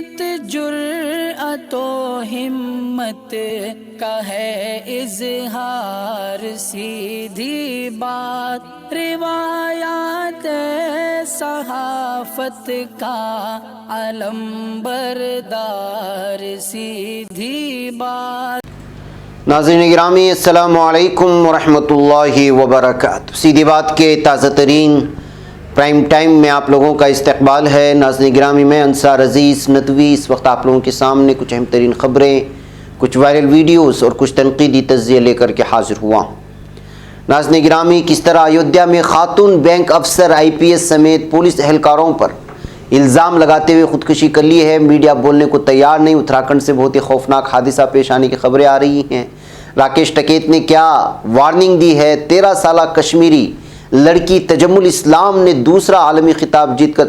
सीरत जुर्अतो हिम्मत का है इजहार, सीधी बात रिवायात सहाफत का अलंबरदार, सीधी बात। नाज़रीन गिरामी अस्सलामु अलैकुम वरहमतुल्लाहि वबरकातुहू। सीधी बात के ताज़ा तरीन प्राइम टाइम में आप लोगों का इस्तकबाल है। नाज़रीन गिरामी में अंसार अज़ीज़ नदवी इस वक्त आप लोगों के सामने कुछ अहम तरीन ख़बरें, कुछ वायरल वीडियोस और कुछ तनकीदी तज़्ज़िया लेकर के हाज़िर हुआ हूँ। नाज़रीन गिरामी, किस तरह अयोध्या में खातून बैंक अफसर IPS समेत पुलिस एहलकारों पर इल्ज़ाम लगाते हुए ख़ुदकुशी कर ली है। मीडिया बोलने को तैयार नहीं। उत्तराखंड से बहुत ही खौफनाक हादसा पेश आने की खबरें आ रही हैं। राकेश टिकैत ने क्या वार्निंग दी है। 13 साला कश्मीरी लड़की तजम्मुल इस्लाम ने दूसरा आलमी खिताब जीतकर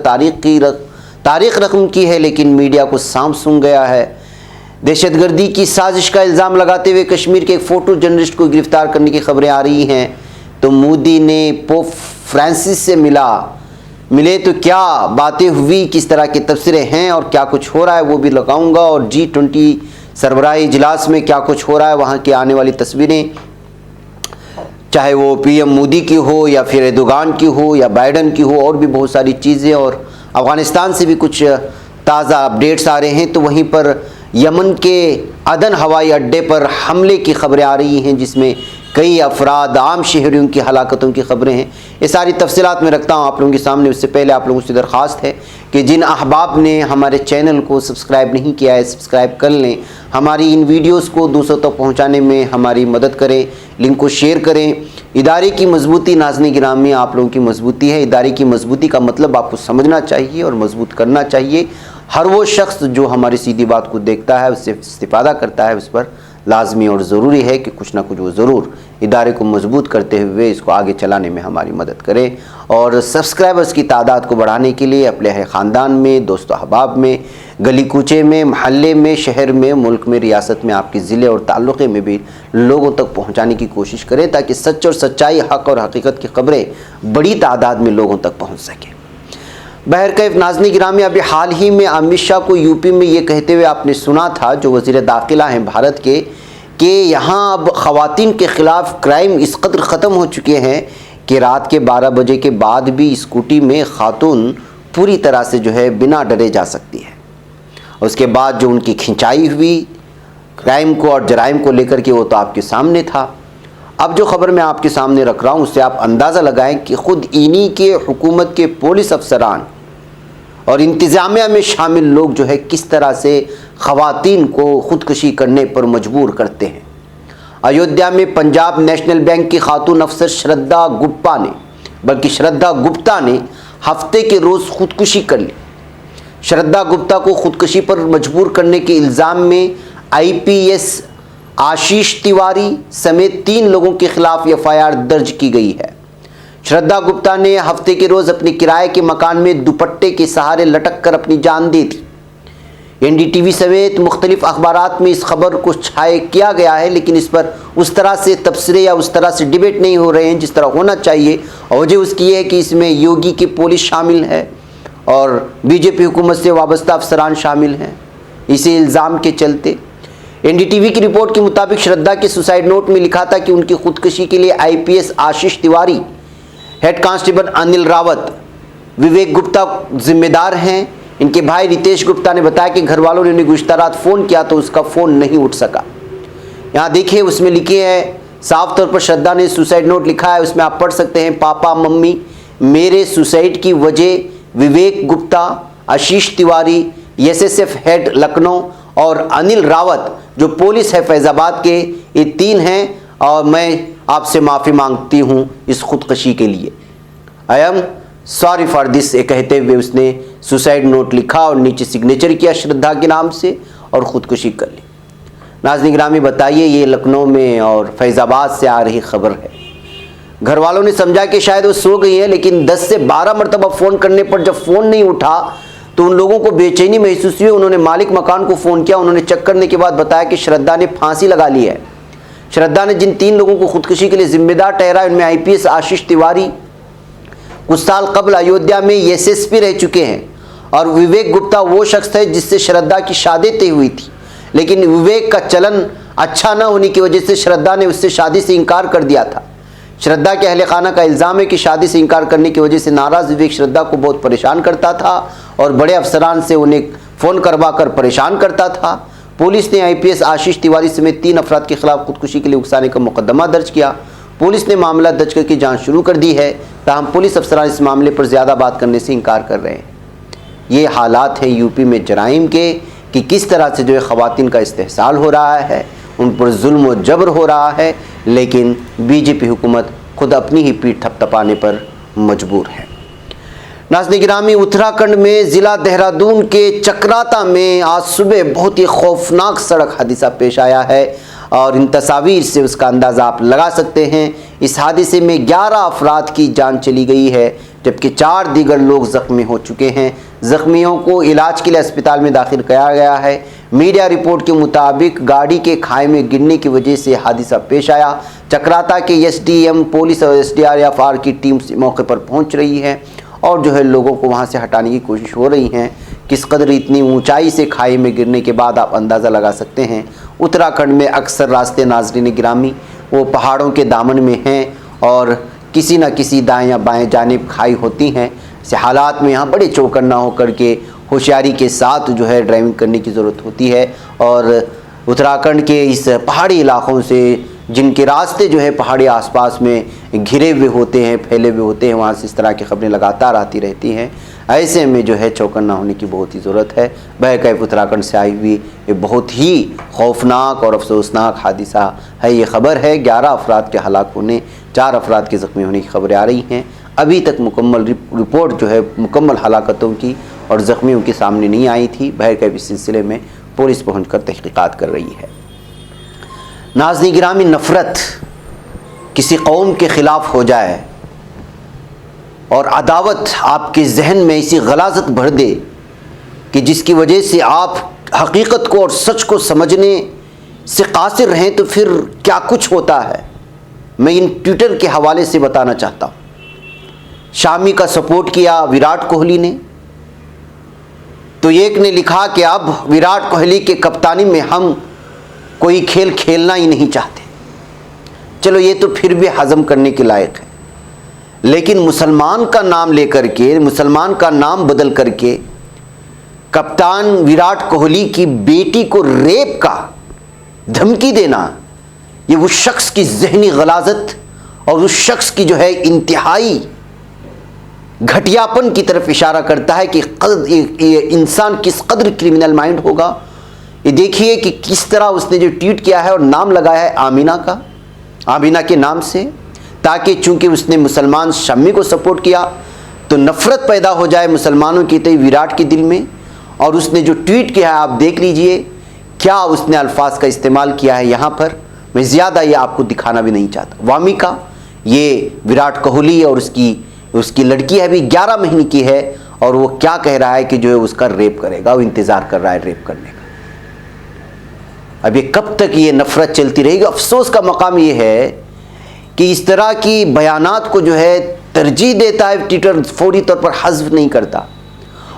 तारीख रकम की है, लेकिन मीडिया को सांप सूंघ गया है। दहशतगर्दी की साजिश का इल्ज़ाम लगाते हुए कश्मीर के एक फ़ोटो जर्नलिस्ट को गिरफ्तार करने की खबरें आ रही हैं। तो मोदी ने पोप फ्रांसिस से मिले तो क्या बातें हुई, किस तरह के तबसरे हैं और क्या कुछ हो रहा है वो भी लगाऊंगा। और G20 सरबराही इजलास में क्या कुछ हो रहा है, वहाँ की आने वाली तस्वीरें, चाहे वो PM मोदी की हो या फिर एर्दोगान की हो या बाइडन की हो, और भी बहुत सारी चीज़ें। और अफ़गानिस्तान से भी कुछ ताज़ा अपडेट्स आ रहे हैं। तो वहीं पर यमन के अदन हवाई अड्डे पर हमले की खबरें आ रही हैं, जिसमें कई अफराद आम शहरियों की हलाकतों की खबरें हैं। ये सारी तफसीलात में रखता हूँ आप लोगों के सामने। उससे पहले आप लोगों से दरख्वास्त है कि जिन अहबाब ने हमारे चैनल को सब्सक्राइब नहीं किया है, सब्सक्राइब कर लें। हमारी इन वीडियोस को दूसरों तक पहुँचाने में हमारी मदद करें, लिंक को शेयर करें। इदारे की मजबूती नाज़रीन गिरामी आप लोगों की मजबूती है। इदारे की मजबूती का मतलब आपको समझना चाहिए और मजबूत करना चाहिए। हर वो शख्स जो हमारी सीधी बात को देखता है, उससे इस्तिफ़ादा करता है, उस पर लाजमी और ज़रूरी है कि कुछ ना कुछ वो ज़रूर इदारे को मजबूत करते हुए इसको आगे चलाने में हमारी मदद करें। और सब्सक्राइबर्स की तादाद को बढ़ाने के लिए अपने ख़ानदान में, दोस्तों अहबाब में, गली कूचे में, महल्ले में, शहर में, मुल्क में, रियासत में, आपके ज़िले और ताल्लुक़े में भी लोगों तक पहुँचाने की कोशिश करें, ताकि सच और सच्चाई, हक़ और हकीकत की खबरें बड़ी तादाद में लोगों तक पहुँच सकें। बहरकैफ नाज़रीन गिरामी, अभी हाल ही में अमित शाह को यूपी में ये कहते हुए आपने सुना था, जो वज़ीर दाखिला हैं भारत के, कि यहाँ अब ख़वातीन के ख़िलाफ़ क्राइम इस कदर ख़त्म हो चुके हैं कि रात के 12 बजे के बाद भी स्कूटी में ख़ातून पूरी तरह से जो है बिना डरे जा सकती है। उसके बाद जो उनकी खिंचाई हुई क्राइम को और जराइम को लेकर के, वो तो आपके सामने था। अब जो खबर मैं आपके सामने रख रहा हूँ, उससे आप अंदाज़ा लगाएं कि ख़ुद इन्हीं के हुकूमत के पुलिस अफसरान और इंतज़ामिया में शामिल लोग जो है किस तरह से ख़वातीन को ख़ुदकुशी करने पर मजबूर करते हैं। अयोध्या में पंजाब नेशनल बैंक की खातून अफसर श्रद्धा गुप्ता ने हफ्ते के रोज़ ख़ुदकुशी कर ली। श्रद्धा गुप्ता को ख़ुदकुशी पर मजबूर करने के इल्ज़ाम में IPS आशीष तिवारी समेत 3 लोगों के खिलाफ FIR दर्ज की गई है। श्रद्धा गुप्ता ने हफ्ते के रोज़ अपने किराए के मकान में दुपट्टे के सहारे लटक कर अपनी जान दी थी। NDTV समेत मुख्तलिफ अखबारात में इस खबर को छाया किया गया है, लेकिन इस पर उस तरह से तबसरे या उस तरह से डिबेट नहीं हो रहे हैं जिस तरह होना चाहिए। और वजह उसकी है कि इसमें योगी की पुलिस शामिल है और BJP हुकूमत से वाबस्ता अफसरान शामिल हैं। इसी इल्ज़ाम के चलते NDTV की रिपोर्ट के मुताबिक श्रद्धा के सुसाइड नोट में लिखा था कि उनकी खुदकुशी के लिए IPS आशीष तिवारी, हेड कांस्टेबल अनिल रावत, विवेक गुप्ता जिम्मेदार हैं। इनके भाई रितेश गुप्ता ने बताया कि घर वालों ने उन्हें गुज़िश्ता रात फ़ोन किया तो उसका फ़ोन नहीं उठ सका। यहाँ देखिए, उसमें लिखे हैं साफ तौर पर श्रद्धा ने सुसाइड नोट लिखा है। उसमें आप पढ़ सकते हैं, पापा मम्मी, मेरे सुसाइड की वजह विवेक गुप्ता, आशीष तिवारी SSF हेड लखनऊ और अनिल रावत जो पुलिस है फैज़ाबाद के, ये 3 हैं और मैं आपसे माफ़ी मांगती हूँ इस खुदकुशी के लिए। I am sorry for this, ये कहते हुए उसने सुसाइड नोट लिखा और नीचे सिग्नेचर किया श्रद्धा के नाम से और ख़ुदकुशी कर ली। नाज़रीन गिरामी, बताइए, ये लखनऊ में और फैज़ाबाद से आ रही खबर है। घर वालों ने समझा कि शायद वो सो गई है, लेकिन 10 से 12 मरतबा फ़ोन करने पर जब फ़ोन नहीं उठा तो उन लोगों को बेचैनी महसूस हुई। उन्होंने मालिक मकान को फ़ोन किया। उन्होंने चेक करने के बाद बताया कि श्रद्धा ने फांसी लगा ली है। श्रद्धा ने जिन 3 लोगों को खुदकुशी के लिए जिम्मेदार ठहराया, उनमें IPS आशीष तिवारी कुछ साल कबल अयोध्या में SSP रह चुके हैं और विवेक गुप्ता वो शख्स है जिससे श्रद्धा की शादी तय हुई थी, लेकिन विवेक का चलन अच्छा न होने की वजह से श्रद्धा ने उससे शादी से इनकार कर दिया था। श्रद्धा के अहले खाना का इल्ज़ाम है कि शादी से इनकार करने की वजह से नाराज़ विवेक श्रद्धा को बहुत परेशान करता था और बड़े अफसरान से उन्हें फ़ोन करवा कर परेशान करता था। पुलिस ने IPS आशीष तिवारी समेत 3 अफराद के खिलाफ खुदकुशी के लिए उकसाने का मुकदमा दर्ज किया। पुलिस ने मामला दर्ज करके जाँच शुरू कर दी है, ताहम पुलिस अफसरान इस मामले पर ज़्यादा बात करने से इनकार कर रहे हैं। ये हालात है यूपी में जराइम के कि किस तरह से जो है ख़वातीन का इस्तेहसाल हो रहा है, उन पर जुल्म व जबर हो रहा है, लेकिन BJP हुकूमत खुद अपनी ही पीठ थपथपाने पर मजबूर है। नाज़रीन गिरामी, उत्तराखंड में ज़िला देहरादून के चक्राता में आज सुबह बहुत ही खौफनाक सड़क हादसा पेश आया है और इन तस्वीर से उसका अंदाज़ा आप लगा सकते हैं। इस हादसे में 11 अफराद की जान चली गई है, जबकि 4 दीगर लोग ज़ख्मी हो चुके हैं। ज़ख्मियों को इलाज के लिए अस्पताल में दाखिल किया गया है। मीडिया रिपोर्ट के मुताबिक गाड़ी के खाई में गिरने की वजह से हादसा पेश आया। चक्राता के SDM पुलिस और SDRF की टीम मौके पर पहुंच रही है और जो है लोगों को वहां से हटाने की कोशिश हो रही है। किस कदर इतनी ऊंचाई से खाई में गिरने के बाद आप अंदाज़ा लगा सकते हैं। उत्तराखंड में अक्सर रास्ते नाज़रीन गिरामी वो पहाड़ों के दामन में हैं और किसी न किसी दाएं या बाएं जानिब खाई होती हैं। ऐसे हालात में यहाँ बड़े चौकन्ना होकर के होशियारी के साथ जो है ड्राइविंग करने की ज़रूरत होती है। और उत्तराखंड के इस पहाड़ी इलाक़ों से जिनके रास्ते जो है पहाड़ी आसपास में घिरे हुए होते हैं, फैले हुए होते हैं, वहाँ से इस तरह की खबरें लगातार आती रहती हैं। ऐसे में जो है चौकन्ना होने की बहुत ही ज़रूरत है। बहकैफ उत्तराखंड से आई हुई ये बहुत ही खौफनाक और अफसोसनाक हादसा है। ये खबर है 11 अफराद के हलाक होने, 4 अफराद के ज़ख्मी होने की खबरें आ रही हैं। अभी तक मुकम्मल रिपोर्ट जो है मुकम्मल हलाकतों की और ज़ख्मियों के सामने नहीं आई थी। बहरकैफ इस सिलसिले में पुलिस पहुंचकर तहक़ीक़ात कर रही है। नाज़रीन गिरामी, नफ़रत किसी कौम के ख़िलाफ़ हो जाए और अदावत आपके जहन में ऐसी गलाज़त भर दे कि जिसकी वजह से आप हकीकत को और सच को समझने से कासिर रहें, तो फिर क्या कुछ होता है मैं इन ट्विटर के हवाले से बताना चाहता हूँ। शामी का सपोर्ट किया विराट कोहली ने, तो एक ने लिखा कि अब विराट कोहली के कप्तानी में हम कोई खेल खेलना ही नहीं चाहते। चलो ये तो फिर भी हज़म करने के लायक है, लेकिन मुसलमान का नाम लेकर के, मुसलमान का नाम बदल करके कप्तान विराट कोहली की बेटी को रेप का धमकी देना, ये उस शख्स की जहनी गलाजत और उस शख्स की जो है इंतहाई घटियापन की तरफ इशारा करता है कि ये इंसान किस कदर क्रिमिनल माइंड होगा। ये देखिए कि किस तरह उसने जो ट्वीट किया है और नाम लगाया है आमीना का, आमीना के नाम से, ताकि चूंकि उसने मुसलमान शम्मी को सपोर्ट किया तो नफ़रत पैदा हो जाए मुसलमानों की तय विराट के दिल में। और उसने जो ट्वीट किया है आप देख लीजिए क्या उसने अल्फाज का इस्तेमाल किया है। यहाँ पर मैं ज़्यादा ये आपको दिखाना भी नहीं चाहता। वामिका, ये विराट कोहली और उसकी लड़की है, अभी 11 महीने की है, और वो क्या कह रहा है कि जो है उसका रेप करेगा, वो इंतज़ार कर रहा है रेप करने का। अब ये कब तक ये नफ़रत चलती रहेगी। अफसोस का मकाम ये है कि इस तरह की बयानात को जो है तरजीह देता है ट्विटर, फौरी तौर पर हज़्फ नहीं करता,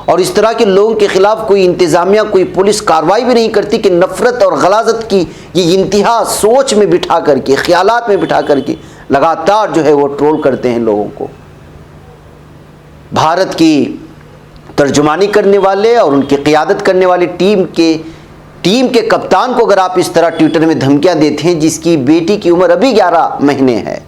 और इस तरह के लोगों के ख़िलाफ़ कोई इंतज़ामिया, कोई पुलिस कार्रवाई भी नहीं करती कि नफ़रत और गलाजत की ये इंतहा सोच में बिठा करके, ख़यालात में बिठा करके लगातार जो है वो ट्रोल करते हैं लोगों को। भारत की तर्जुमानी करने वाले और उनकी क़ियादत करने वाली टीम के कप्तान को अगर आप इस तरह ट्विटर में धमकियां देते हैं, जिसकी बेटी की उम्र अभी 11 महीने है,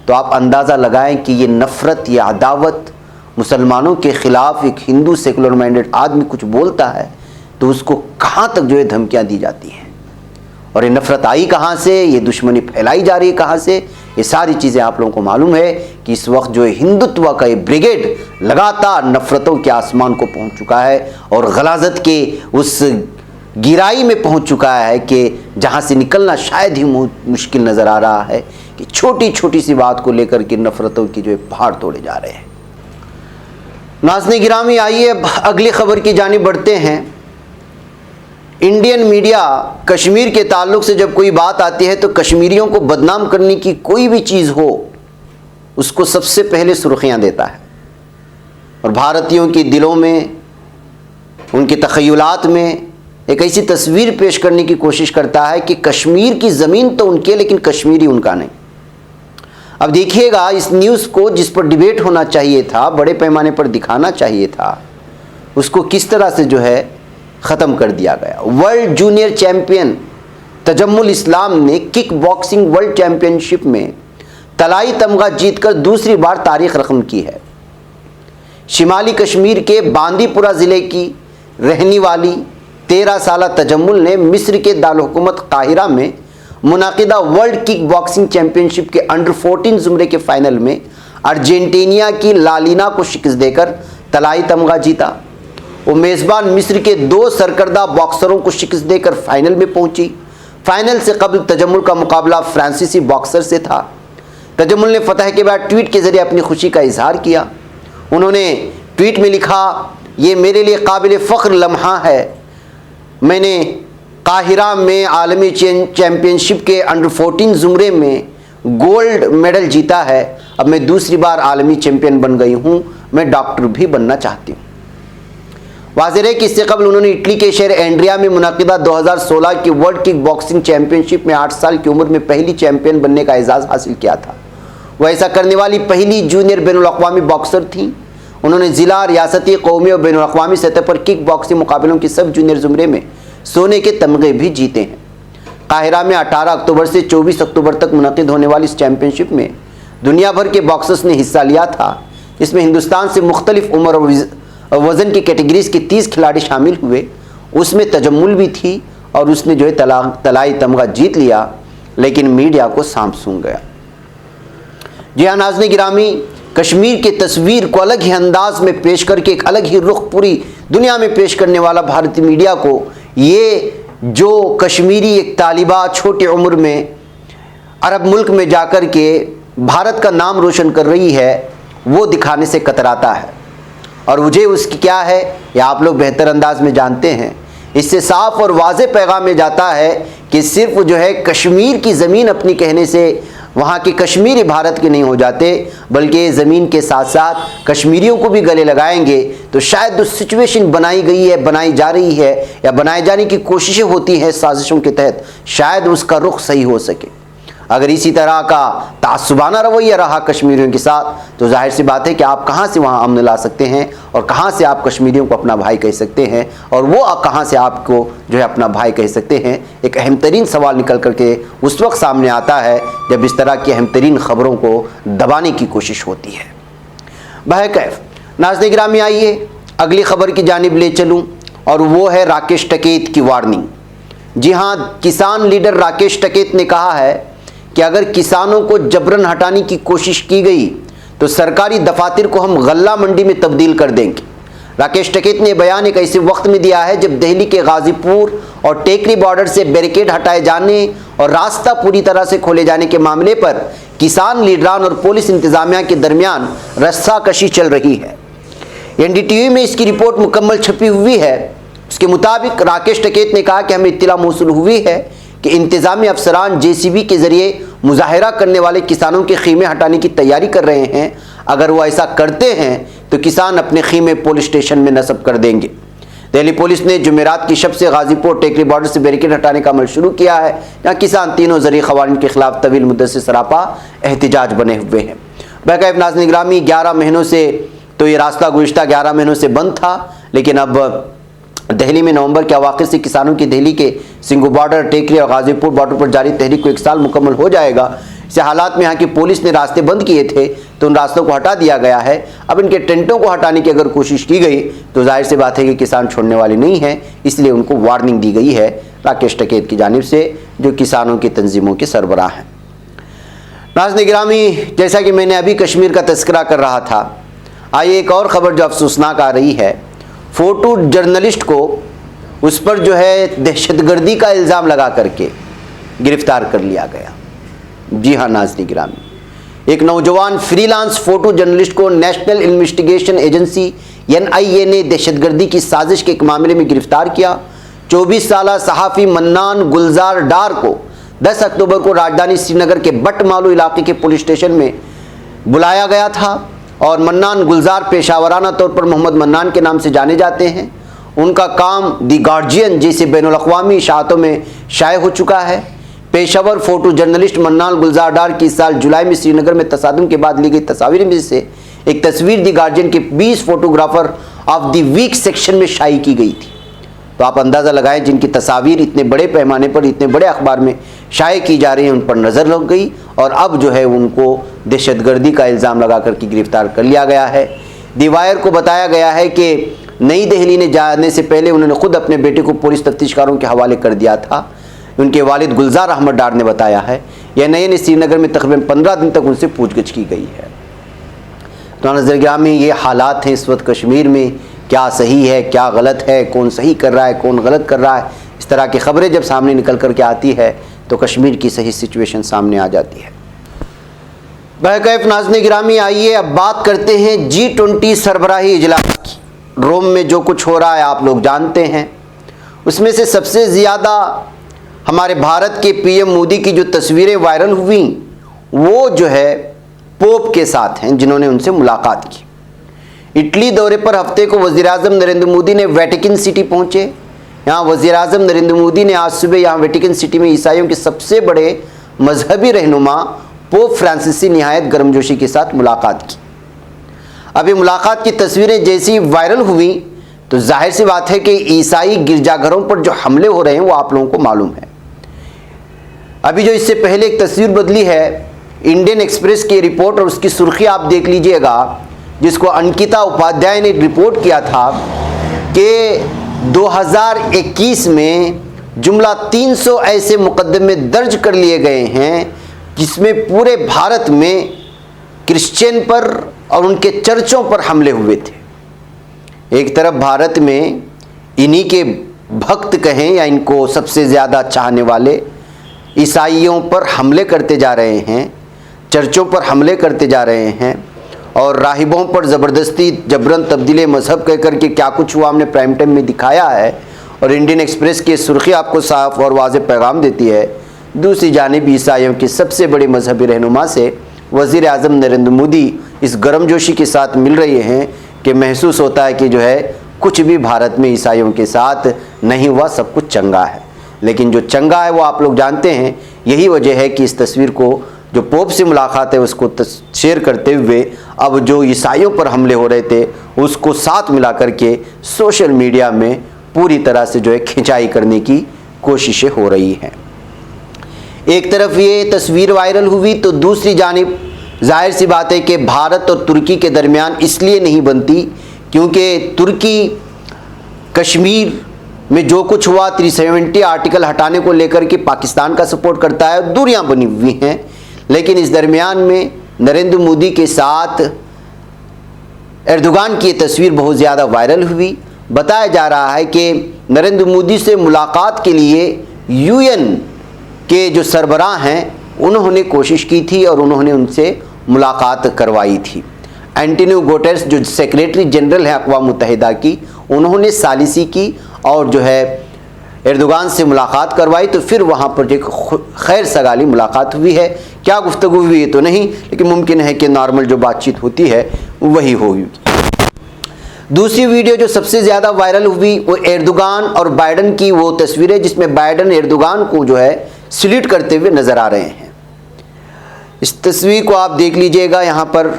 तो आप अंदाज़ा लगाएं कि ये नफ़रत, ये अदावत मुसलमानों के ख़िलाफ़ एक हिंदू सेकुलर माइंडेड आदमी कुछ बोलता है तो उसको कहाँ तक जो है धमकियाँ दी जाती हैं। और ये नफ़रत आई कहाँ से, ये दुश्मनी फैलाई जा रही है कहाँ से, ये सारी चीज़ें आप लोगों को मालूम है कि इस वक्त जो है हिंदुत्व का ये ब्रिगेड लगातार नफ़रतों के आसमान को पहुँच चुका है और गलाजत के उस गिराई में पहुँच चुका है कि जहाँ से निकलना शायद ही मुश्किल नज़र आ रहा है कि छोटी छोटी सी बात को लेकर के नफ़रतों की जो है पहाड़ तोड़े जा रहे हैं। नाज़रीन गिरामी, आइए अगली खबर की जानिब बढ़ते हैं। इंडियन मीडिया कश्मीर के ताल्लुक से जब कोई बात आती है तो कश्मीरियों को बदनाम करने की कोई भी चीज़ हो उसको सबसे पहले सुर्खियां देता है, और भारतीयों के दिलों में उनके तख़य्युलात में एक ऐसी तस्वीर पेश करने की कोशिश करता है कि कश्मीर की ज़मीन तो उनकी, लेकिन कश्मीर ही उनका नहीं। अब देखिएगा इस न्यूज़ को, जिस पर डिबेट होना चाहिए था, बड़े पैमाने पर दिखाना चाहिए था, उसको किस तरह से जो है ख़त्म कर दिया गया। वर्ल्ड जूनियर चैंपियन तजम्मुल इस्लाम ने किक बॉक्सिंग वर्ल्ड चैंपियनशिप में तलाई तमगा जीतकर दूसरी बार तारीख रकम की है। शिमाली कश्मीर के बांदीपुरा ज़िले की रहने वाली 13 साला तजम्मुल ने मिस्र के दारुल-हुकूमत काहिरा में मुनाकिदा वर्ल्ड किक बॉक्सिंग चैंपियनशिप के अंडर 14 ज़ुमरे के फाइनल में अर्जेंटीना की लालिना को शिकस्त देकर तलाई तमगा जीता। वो मेज़बान मिस्र के 2 सरकर्दा बॉक्सरों को शिकस्त देकर फाइनल में पहुंची। फाइनल से कबल तजम्मुल का मुकाबला फ्रांसीसी बॉक्सर से था। तजम्मुल ने फतह के बाद ट्वीट के ज़रिए अपनी खुशी का इजहार किया। उन्होंने ट्वीट में लिखा, ये मेरे लिए काबिल फ़ख्र लम्हा है। मैंने काहिरा में आलमी चैम्पियनशिप के अंडर 14 ज़ुमरे में गोल्ड मेडल जीता है। अब मैं दूसरी बार आलमी चैम्पियन बन गई हूँ। मैं डॉक्टर भी बनना चाहती हूँ। वाज़ेह है कि इससे कबल उन्होंने इटली के शहर एंड्रिया में मुनाकिदा 2016 की वर्ल्ड किक बॉक्सिंग चैंपियनशिप में 8 साल की उम्र में पहली चैंपियन बनने का एजाज़ हासिल किया था। वह ऐसा करने वाली पहली जूनियर बैनुल-अक़वामी बॉक्सर थीं। उन्होंने ज़िला, रियासती, कौमी और बैनुल-अक़वामी सतह पर किक बॉक्सिंग मुकाबलों के सब जूनियर ज़ुमरे में सोने के तमगे भी जीते हैं। काहिरा में 18 अक्टूबर से 24 अक्टूबर तक मुनक़िद होने वाली इस चैंपियनशिप में दुनिया भर के बॉक्सर्स ने हिस्सा लिया था। इसमें हिंदुस्तान से मुख्तलिफ उम्र और वज़न की कैटेगरीज़ के 30 खिलाड़ी शामिल हुए। उसमें तजम्मुल भी थी और उसने जो है तलाई तमगा जीत लिया, लेकिन मीडिया को सांप सूंघ गया। जी हाँ नाज़रीन गिरामी, कश्मीर की तस्वीर को अलग ही अंदाज में पेश करके एक अलग ही रुख पूरी दुनिया में पेश करने वाला भारतीय मीडिया को ये जो कश्मीरी एक तालिबा छोटी उम्र में अरब मुल्क में जाकर के भारत का नाम रोशन कर रही है, वो दिखाने से कतराता है। और वजह उसकी क्या है ये आप लोग बेहतर अंदाज में जानते हैं। इससे साफ और वाज़ेह पैगाम में जाता है कि सिर्फ जो है कश्मीर की ज़मीन अपनी कहने से वहाँ के कश्मीरी भारत के नहीं हो जाते, बल्कि ज़मीन के साथ साथ कश्मीरियों को भी गले लगाएंगे तो शायद जो सिचुएशन बनाई गई है, बनाई जा रही है या बनाए जाने की कोशिशें होती हैं साजिशों के तहत, शायद उसका रुख सही हो सके। अगर इसी तरह का तासुबाना रवैया रहा कश्मीरियों के साथ तो जाहिर सी बात है कि आप कहाँ से वहाँ अमन ला सकते हैं और कहाँ से आप कश्मीरियों को अपना भाई कह सकते हैं और वो कहाँ से आपको जो है अपना भाई कह सकते हैं। एक अहम तरीन सवाल निकल करके उस वक्त सामने आता है जब इस तरह की अहम तरीन ख़बरों को दबाने की कोशिश होती है। बहरकैफ नाज़रीन गिरामी, आइए अगली ख़बर की जानिब ले चलूँ और वो है राकेश टिकैत की वार्निंग। जी हाँ, किसान लीडर राकेश टिकैत ने कहा है कि अगर किसानों को जबरन हटाने की कोशिश की गई तो सरकारी दफातर को हम गल्ला मंडी में तब्दील कर देंगे। राकेश टिकैत ने बयान एक ऐसे वक्त में दिया है जब दिल्ली के गाजीपुर और टेकरी बॉर्डर से बैरिकेड हटाए जाने और रास्ता पूरी तरह से खोले जाने के मामले पर किसान लीडरान और पुलिस इंतजामिया के दरमियान रस्साकशी चल रही है। NDTV में इसकी रिपोर्ट मुकम्मल छपी हुई है। उसके मुताबिक राकेश टिकैत ने कहा कि हमें इत्तला मौसूल हुई है कि इंतज़ामी अफसरान JCB के ज़रिए मुजाहरा करने वाले किसानों के खीमे हटाने की तैयारी कर रहे हैं। अगर वो ऐसा करते हैं तो किसान अपने खीमे पुलिस स्टेशन में नस्ब कर देंगे। दिल्ली पुलिस ने जुमेरात की शब से गाजीपुर टेकरी बॉर्डर से बैरिकेड हटाने का अमल शुरू किया है। यहाँ किसान तीनों ज़रिए क़वानीन के खिलाफ तवील मुद्दत से सरापा एहतिजाज बने हुए हैं। बहरकैफ नाज़रीन गिरामी, 11 महीनों से तो ये रास्ता गुज़िश्ता 11 महीनों से बंद था, लेकिन अब दिल्ली में नवंबर के अवाखिर से किसानों की दिल्ली के सिंगू बॉर्डर, टेकरी और गाजीपुर बॉर्डर पर जारी तहरीक को 1 साल मुकम्मल हो जाएगा। इस हालात में यहाँ की पुलिस ने रास्ते बंद किए थे तो उन रास्तों को हटा दिया गया है। अब इनके टेंटों को हटाने की अगर कोशिश की गई तो जाहिर सी बात है कि किसान छोड़ने वाले नहीं हैं, इसलिए उनको वार्निंग दी गई है राकेश टिकैत की जानिब से, जो किसानों की तंजीमों के सरबराह हैं। नाज़रीन गिरामी, जैसा कि मैंने अभी कश्मीर का तज़किरा कर रहा था, आइए एक और ख़बर जो अफसोसनाक आ रही है। फ़ोटो जर्नलिस्ट को उस पर जो है दहशतगर्दी का इल्ज़ाम लगा करके गिरफ़्तार कर लिया गया। जी हाँ नाज़रीन गिरामी, एक नौजवान फ्रीलांस फ़ोटो जर्नलिस्ट को नेशनल इन्वेस्टिगेशन एजेंसी NIA ने दहशतगर्दी की साजिश के एक मामले में गिरफ़्तार किया। 24 साला सहाफ़ी मन्नान गुलजार डार को 10 अक्टूबर को राजधानी श्रीनगर के बटमालू इलाके के पुलिस स्टेशन में बुलाया गया था और मन्नान गुलजार पेशावराना तौर पर मोहम्मद मन्नान के नाम से जाने जाते हैं उनका काम दी गार्जियन जैसे बैनुल-अक़वामी इशाअतों में शाये हो चुका है। पेशावर फ़ोटो जर्नलिस्ट मन्नान गुलजार डार की इस साल जुलाई में श्रीनगर में तसादुम के बाद ली गई तस्वीर में से एक तस्वीर दी गार्जियन के 20 photographer of the week section में शाये की गई थी। तो आप अंदाज़ा लगाएं, जिनकी तस्वीर इतने बड़े पैमाने पर इतने बड़े अखबार में शाये की जा रही है, उन पर नज़र लग गई और अब जो है उनको दहशतगर्दी का इल्ज़ाम लगा कर के गिरफ्तार कर लिया गया है। दी वायर को बताया गया है कि नई दिल्ली ने जाने से पहले उन्होंने खुद अपने बेटे को पुलिस तफ्तीशकारों के हवाले कर दिया था। उनके वालिद गुलजार अहमद डार ने बताया है। यह नए श्रीनगर में तकरीबन 15 दिन तक उनसे पूछगिछ की गई है। तो नज़र में ये हालात हैं इस वक्त कश्मीर में, क्या सही है क्या गलत है, कौन सही कर रहा है कौन गलत कर रहा है। इस तरह की खबरें जब सामने निकल कर के आती है तो कश्मीर की सही सिचुएशन सामने आ जाती है। बहरकैफ नाज़रीन गिरामी, आइए अब बात करते हैं G20 सरबराही इजलास की। रोम में जो कुछ हो रहा है आप लोग जानते हैं। उसमें से सबसे ज़्यादा हमारे भारत के पीएम मोदी की जो तस्वीरें वायरल हुई वो जो है पोप के साथ हैं, जिन्होंने उनसे मुलाकात की। इटली दौरे पर हफ्ते को वज़ीर-ए-आज़म नरेंद्र मोदी ने वेटिकन सिटी पहुंचे। यहाँ वज़ीर-ए-आज़म नरेंद्र मोदी ने आज सुबह यहाँ वेटिकन सिटी में ईसाइयों के सबसे बड़े मजहबी रहनुमा पोप फ्रांसिस से निहायत गर्मजोशी के साथ मुलाकात की। अभी मुलाकात की तस्वीरें जैसी वायरल हुई तो जाहिर सी बात है कि ईसाई गिरजाघरों पर जो हमले हो रहे हैं वो आप लोगों को मालूम है। अभी जो इससे पहले एक तस्वीर बदली है, इंडियन एक्सप्रेस की रिपोर्ट और उसकी सुर्खी आप देख लीजिएगा, जिसको अंकिता उपाध्याय ने रिपोर्ट किया था कि 2021 में जुमला 300 ऐसे मुकदमे दर्ज कर लिए गए हैं जिसमें पूरे भारत में क्रिश्चियन पर और उनके चर्चों पर हमले हुए थे। एक तरफ भारत में इन्हीं के भक्त कहें या इनको सबसे ज़्यादा चाहने वाले ईसाइयों पर हमले करते जा रहे हैं, चर्चों पर हमले करते जा रहे हैं और राहिबों पर ज़बरदस्ती जबरन तब्दील मज़हब कह कर के क्या कुछ हुआ हमने प्राइम टाइम में दिखाया है। और इंडियन एक्सप्रेस की सुर्खी आपको साफ और वाज़ेह पैगाम देती है। दूसरी जानिब ईसाइयों की सबसे बड़ी मजहबी रहनुमा से वज़ीर-ए-आज़म नरेंद्र मोदी इस गर्मजोशी के साथ मिल रहे हैं कि महसूस होता है कि जो है कुछ भी भारत में ईसाइयों के साथ नहीं हुआ, सब कुछ चंगा है। लेकिन जो चंगा है वो आप लोग जानते हैं। यही वजह है कि इस तस्वीर को जो पोप से मुलाकात है उसको शेयर करते हुए अब जो ईसाइयों पर हमले हो रहे थे उसको साथ मिला करके सोशल मीडिया में पूरी तरह से जो है खिंचाई करने की कोशिशें हो रही हैं। एक तरफ ये तस्वीर वायरल हुई तो दूसरी जानिब जाहिर सी बात है कि भारत और तुर्की के दरमियान इसलिए नहीं बनती क्योंकि तुर्की कश्मीर में जो कुछ हुआ 370 आर्टिकल हटाने को लेकर के पाकिस्तान का सपोर्ट करता है, दूरियां बनी हुई हैं। लेकिन इस दरमियान में नरेंद्र मोदी के साथ एर्दोगान की तस्वीर बहुत ज़्यादा वायरल हुई। बताया जा रहा है कि नरेंद्र मोदी से मुलाकात के लिए यूएन के जो सरबराह हैं उन्होंने कोशिश की थी और उन्होंने उनसे मुलाकात करवाई थी। एंटोनियो गुटेरेस जो सेक्रेटरी जनरल है अक़वाम मुत्तहिदा की, उन्होंने सालिसी की और जो है एर्दोगान से मुलाकात करवाई। तो फिर वहाँ पर जो खैर सगाली मुलाकात हुई है। क्या गुफ्तगू हुई है तो नहीं, लेकिन मुमकिन है कि नॉर्मल जो बातचीत होती है वही होगी। दूसरी वीडियो जो सबसे ज़्यादा वायरल हुई वो एर्दोगान और बाइडन की वो तस्वीरें जिसमें बाइडन एर्दोगान को जो है सल्यूट करते हुए नज़र आ रहे हैं। इस तस्वीर को आप देख लीजिएगा, यहाँ पर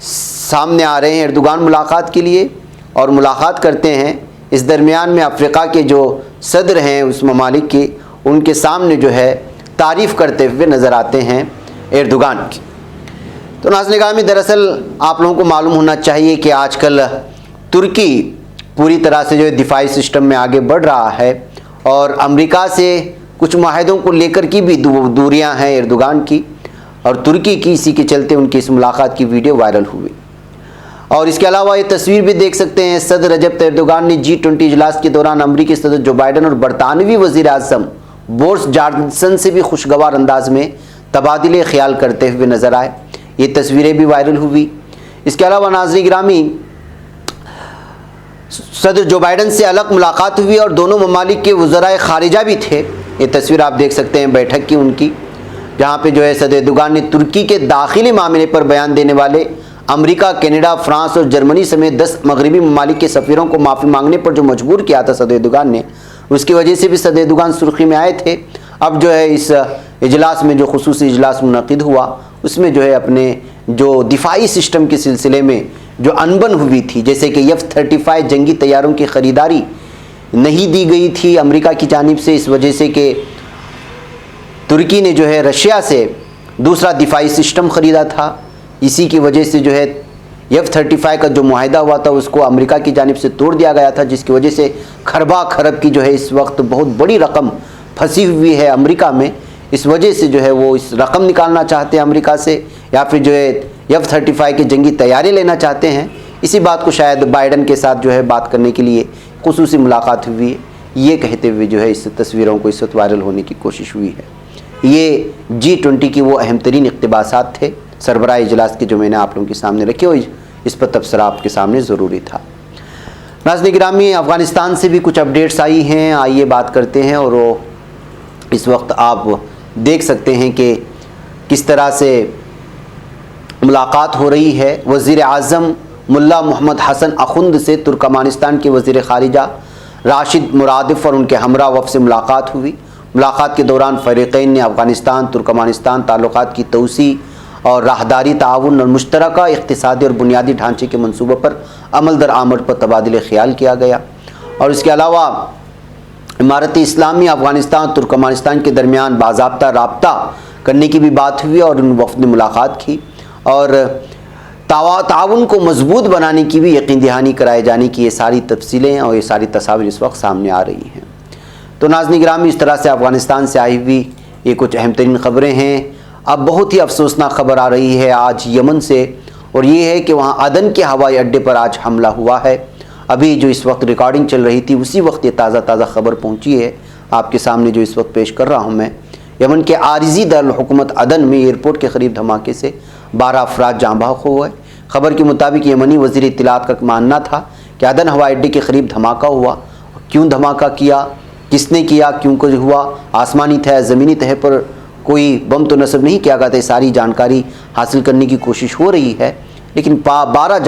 सामने आ रहे हैं एर्दोगान मुलाकात के लिए और मुलाकात करते हैं। इस दरमियान में अफ्रीका के जो सदर हैं उस ममालिक के, उनके सामने जो है तारीफ़ करते हुए नज़र आते हैं एर्दोगान की। तो नाज़रीन गिरामी, दरअसल आप लोगों को मालूम होना चाहिए कि आजकल तुर्की पूरी तरह से जो है दिफाई सिस्टम में आगे बढ़ रहा है और अमेरिका से कुछ माहिदों को लेकर की भी दूरियां हैं एर्दोगान की और तुर्की की। इसी के चलते उनकी इस मुलाकात की वीडियो वायरल हुई। और इसके अलावा ये तस्वीर भी देख सकते हैं, सदर रजब एर्दोगान ने G20 इजलास के दौरान अमरीकी सदर जो बाइडन और बरतानवी वज़ीर-ए-आज़म बोरिस जॉनसन से भी खुशगवार अंदाज में तबादले ख्याल करते हुए नजर आए। ये तस्वीरें भी वायरल हुई। इसके अलावा नाज़रीन गिरामी, सदर जो बाइडन से अलग मुलाकात हुई और दोनों ममालिक के वज़राए खारिजा भी थे। ये तस्वीर आप देख सकते हैं बैठक की उनकी, जहाँ पे जो है सदर एर्दोगान ने तुर्की के दाखिली मामले पर बयान देने वाले अमेरिका, कनाडा, फ्रांस और जर्मनी समेत 10 मगरबी ममालिक के सफ़ीरों को माफ़ी मांगने पर जो मजबूर किया था सदर एर्दोगान ने, उसकी वजह से भी सदर एर्दोगान सुर्खी में आए थे। अब जो है इस इजलास में जो खुसूसी इजलास मुनक़िद हुआ, उसमें जो है अपने जो दिफाई सिस्टम के सिलसिले में जो अनबन हुई थी, जैसे कि F-35 जंगी तैयारों की ख़रीदारी नहीं दी गई थी अमेरिका की जानिब से, इस वजह से कि तुर्की ने जो है रशिया से दूसरा दिफाई सिस्टम ख़रीदा था। इसी की वजह से जो है F-35 का जो मुआहिदा हुआ था उसको अमेरिका की जानिब से तोड़ दिया गया था, जिसकी वजह से खरबा खरब की जो है इस वक्त बहुत बड़ी रकम फंसी हुई है अमेरिका में। इस वजह से जो है वो इस रकम निकालना चाहते हैं अमेरिका से, या फिर जो है F-35 की जंगी तैयारी लेना चाहते हैं। इसी बात को शायद बाइडन के साथ जो है बात करने के लिए खुसूसी मुलाकात हुई है, ये कहते हुए जो है इस तस्वीरों को इस वक्त वायरल होने की कोशिश हुई है। ये G20 की वो अहम तरीन इक़्तिबासात थे सरबराह इजलास के, जो मैंने आप लोगों के सामने रखे और इस पर तबसरा आपके सामने ज़रूरी था। नाज़रीन गिरामी, अफ़गानिस्तान से भी कुछ अपडेट्स आई हैं, आइए बात करते हैं। और वो इस वक्त आप देख सकते हैं कि किस तरह से मुलाकात हो रही है। वज़ीर आज़म मुल्ला मोहम्मद हसन अखुंद से तुर्कमानिस्तान के वज़ीर ख़ारिजा राशिद मुरादिफ और उनके हमरा वफ़द से मुलाकात हुई। मुलाकात के दौरान फ़रीक़ैन ने अफ़गानिस्तान तुर्कमानिस्तान ताल्लुक़ात की तौसी और राहदारी ताउन और मुश्तरका इक़्तिसादी और बुनियादी ढांचे के मनसूबे पर अमल दरामद पर तबादिल ख़याल किया गया। और इसके अलावा इमारत इस्लामी अफ़गानिस्तान तुर्कमानिस्तान के दरमियान बाज़ाब्ता राब्ता करने की भी बात हुई और उन वफ़द ने मुलाकात की और ताउन को मजबूत बनाने की भी यकीन दहानी कराए जाने की ये सारी तफसीलें और ये सारी तस्वीर इस वक्त सामने आ रही हैं। तो नाज़रीन गिरामी, इस तरह से अफ़गानिस्तान से आई हुई ये कुछ अहम तरीन ख़बरें हैं। अब बहुत ही अफसोसनाक खबर आ रही है आज यमन से, और ये है कि वहाँ अदन के हवाई अड्डे पर आज हमला हुआ है। अभी जो इस वक्त रिकॉर्डिंग चल रही थी उसी वक्त ये ताज़ा खबर पहुँची है आपके सामने, जो इस वक्त पेश कर रहा हूँ मैं। यमन के आरिज़ी दारुल हुकूमत अदन में एयरपोर्ट के करीब धमाके से 12 अफराद जाँ बहक हुए। खबर के मुताबिक यमनी वज़ीर इत्तलात का मानना था कि अदन हवाई अड्डे के करीब धमाका हुआ। क्यों धमाका किया, किसने किया, क्यों कुछ हुआ, आसमानी तह ज़मीनी तह पर कोई बम तो नस्ब नहीं किया गया था, सारी जानकारी हासिल करने की कोशिश हो रही है। लेकिन 12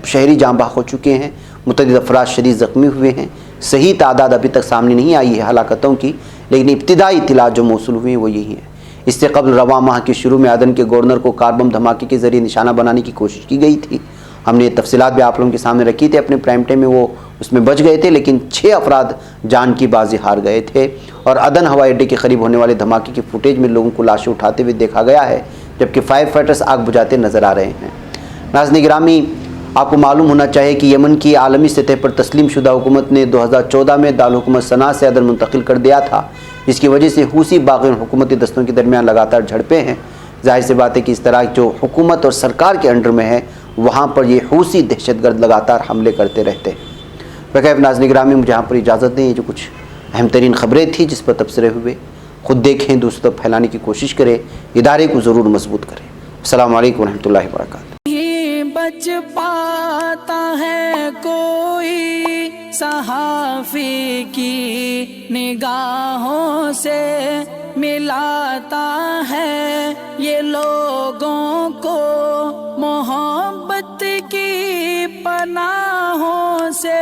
शहरी जाँ बहक हो चुके हैं, मुतअद्दिद अफराद शदीद ज़ख्मी हुए हैं। सही तादाद अभी तक सामने नहीं आई है हलाकतों की, लेकिन इब्तिदाई इत्तलात जो मौसूल हुई हैं वो यही है। इससे कबल रवा माह के शुरू में अदन के गवर्नर को कार बम धमाके के ज़रिए निशाना बनाने की कोशिश की गई थी। हमने ये तफसीलात भी आप लोगों के सामने रखी थी अपने प्राइम टाइम में, वो उसमें बच गए थे, लेकिन 6 अफराद जान की बाजी हार गए थे। और अदन हवाई अड्डे के करीब होने वाले धमाके की फुटेज में लोगों को लाशें उठाते हुए देखा गया है, जबकि फायर फाइटर्स आग बुझाते नज़र आ रहे हैं। नाज़रीन गिरामी, आपको मालूम होना चाहिए कि यमन की आलमी सतह पर तस्लीम शुदा हुकूमत ने 2014 में दारुल हुकूमत सना से अदन मुंतकिल कर दिया था, जिसकी वजह से हूसी बाग़ियों हुकूमती दस्तों के दरमियान लगातार झड़पें हैं। जाहिर सी बात है कि इस तरह जो हुकूमत और सरकार के अंडर में है वहाँ पर ये हूसी दहशतगर्द लगातार हमले करते रहते हैं। बग़ैर नाज़रीन गिरामी, मुझे यहाँ पर इजाज़त दें। ये जो कुछ अहम तरीन ख़बरें थी जिस पर तबसरे हुए, ख़ुद देखें, दूसरों तक फैलाने की कोशिश करें, इदारे को ज़रूर मजबूत करें। अस्सलामु अलैकुम रहमतुल्लाहि व बरकातहू। बच पाता है कोई सहाफ़ी की निगाहों से, मिलाता है ये लोगों को मोहब्बत की पनाहों से।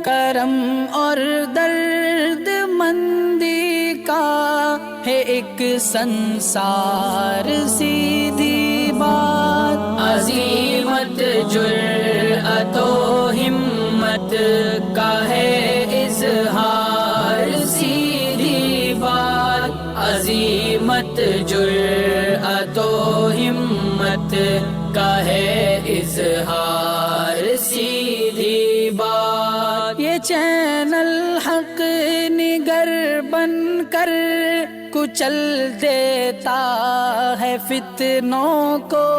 करम और दर्द मंदी का है एक संसार, सीधी बात अज़ीमत जुर्अतो हिम्मत का है इज़हार, सीधी बात अज़ीमत जुर्अतो हिम्मत का है इज़हार, सीधी बात। ये चैनल हक निगर बनकर कुचल देता है फितनों को।